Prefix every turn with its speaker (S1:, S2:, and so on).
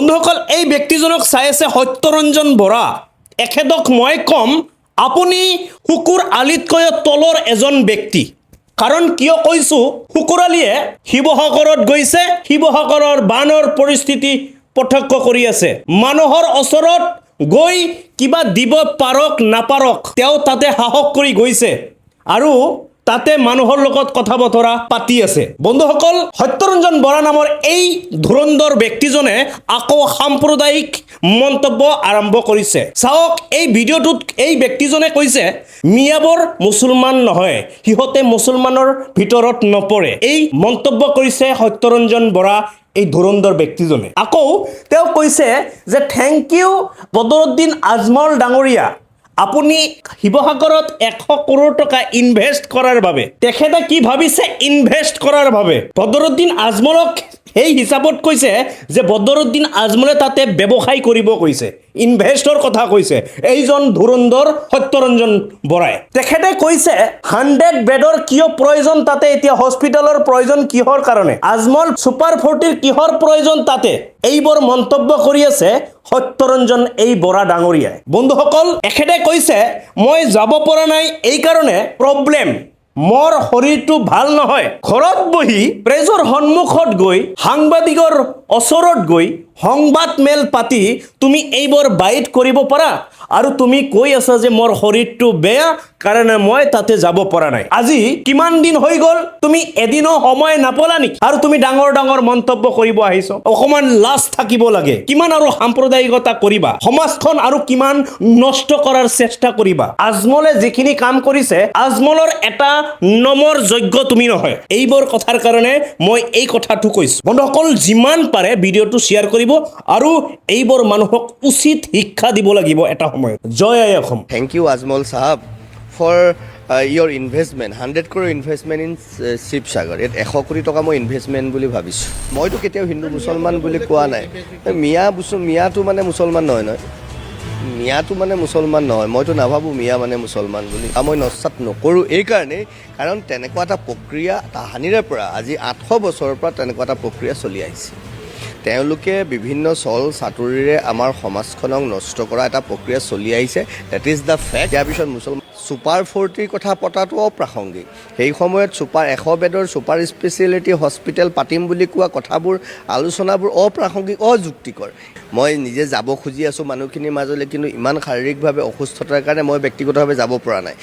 S1: বন্ধুসকল এই ব্যক্তিজনক চাই আছে সত্যৰঞ্জন বৰা এখেতক মই কম আপুনি শুকুৰ আলিতকৈ তলৰ এজন ব্যক্তি কাৰণ কিয় কৈছো শুকুৰ আলিয়ে শিৱসাগৰত গৈছে শিৱসাগৰৰ বানৰ পৰিস্থিতি প্ৰত্যক্ষ কৰি আছে মানুহৰ ওচৰত গৈ কিবা দিব পাৰক নাপাৰক তেওঁ তাতে সাহস কৰি গৈছে আৰু তাতে মানুহৰ লগত কথা বতৰা পাতি আছে বন্ধুসকল সত্যৰঞ্জন বৰা নামৰ এই ধুৰন্ধৰ ব্যক্তিজনে আকৌ সাম্প্ৰদায়িক মন্তব্য আৰম্ভ কৰিছে চাওক এই ভিডিঅ'টোত এই ব্যক্তিজনে কৈছে মিয়াবৰ মুছলমান নহয় হিহতে মুছলমানৰ ভিতৰত নপৰে এই মন্তব্য কৰিছে সত্যৰঞ্জন বৰা এই ধুৰন্ধৰ ব্যক্তিজনে আকৌ তেওঁ কৈছে যে থ্যাংক ইউ বদৰুদ্দিন আজমল ডাঙৰীয়া আপুনি শিৱসাগৰত 100 কোটি টকা ইনভেস্ট কৰাৰ বাবে তেখেতে কি ভাবিছে ইনভেস্ট কৰাৰ বাবে বদৰুদ্দিন আজমলক এই হিচাপত কৈছে যে বদৰুদ্দিন আজমলে তাতে ব্যৱসায় কৰিব কৈছে ইনভেস্টৰ কথা কৈছে এইজন ধুৰন্ধৰ সত্যৰঞ্জন বৰাই তেখেতে কৈছে 100 বেডৰ কিয় প্ৰয়োজন তাতে এতিয়া হস্পিটালৰ প্ৰয়োজন কিহৰ কাৰণে আজমল সুপাৰ 40ৰ কিহৰ প্ৰয়োজন তাতে এইবোৰ মন্তব্য কৰি আছে সত্যৰঞ্জন এই বৰা ডাঙৰীয়াই বন্ধুসকল এখেতে কৈছে মই যাব পৰা নাই এই কাৰণে প্ৰব্লেম মোৰ শৰীৰটো ভাল নহয় ঘৰত বহি প্ৰেছৰ সন্মুখত গৈ সাংবাদিকৰ ওচৰত গৈ সংবাদ মেল পাতি তুমি এইবোৰ বাইট কৰিব পাৰা আৰু তুমি কৈ আছা যে মোৰ শৰীৰটো বেয়া কাৰণে মই তাতে যাব পৰা নাই আজি কিমান দিন হৈ গল তুমি এদিনো সময় নাপলা নি আৰু তুমি ডাঙৰ ডাঙৰ মন্তব্য কৰিব আহিছো অকমান লাজ থাকিব লাগে কিমান আৰু সাম্প্ৰদায়িকতা কৰিবা সমাজখন আৰু কিমান নষ্ট কৰাৰ চেষ্টা কৰিবা আজমলে যিখিনি কাম কৰিছে আজমলৰ এটা নম্বৰ যোগ্য তুমি নহয় এইবোৰ কথাৰ কাৰণে মই এই কথাটো কৈছো বন্ধুসকল যিমান পাৰে ভিডিঅ'টো শ্বেয়াৰ কৰিব আৰু এইবোৰ মানুহক উচিত শিক্ষা দিব লাগিব এটা সময় জয় আই Assam
S2: Thank you Ajmal Sahab for your investment 100 crore investment in Shivsagar et 100 কোটি টকা মই ইনভেষ্টমেন্ট বুলি ভাবিছো মইতো কেতিয়াও হিন্দু মুছলমান বুলি কোৱা নাই মিয়াটো মানে মুছলমান নহয় মিয়াটো মানে মুছলমান নহয় মইতো নাভাবো মিয়া মানে মুছলমান বুলি মই নস্বাত নকৰো এই কাৰণে কাৰণ তেনেকুৱা এটা প্ৰক্ৰিয়া তাহানিৰে পৰা আজি 800 বছৰৰ পৰা তেনেকুৱা এটা প্ৰক্ৰিয়া চলি আহিছে তেওঁলোকে বিভিন্ন চল চাতুৰিৰে আমাৰ সমাজখনক নষ্ট কৰা এটা প্ৰক্ৰিয়া চলি আহিছে দ্যাট ইজ দ্য ফেক্ট ইয়াৰ পিছত মুছলমান সুপাৰ 40 কথা পতাটো অপ্ৰাসংগিক সেই সময়ত সুপাৰ 100 বেডৰ সুপাৰ স্পেচিয়েলিটি হস্পিটেল পাতিম বুলি কোৱা কথাবোৰ আলোচনাবোৰ অপ্ৰাসংগিক অযুক্তিকৰ মই নিজে যাব খুজি আছো মানুহখিনিৰ মাজলৈ কিন্তু ইমান শাৰীৰিকভাৱে অসুস্থতাৰ কাৰণে মই ব্যক্তিগতভাৱে যাব পৰা নাই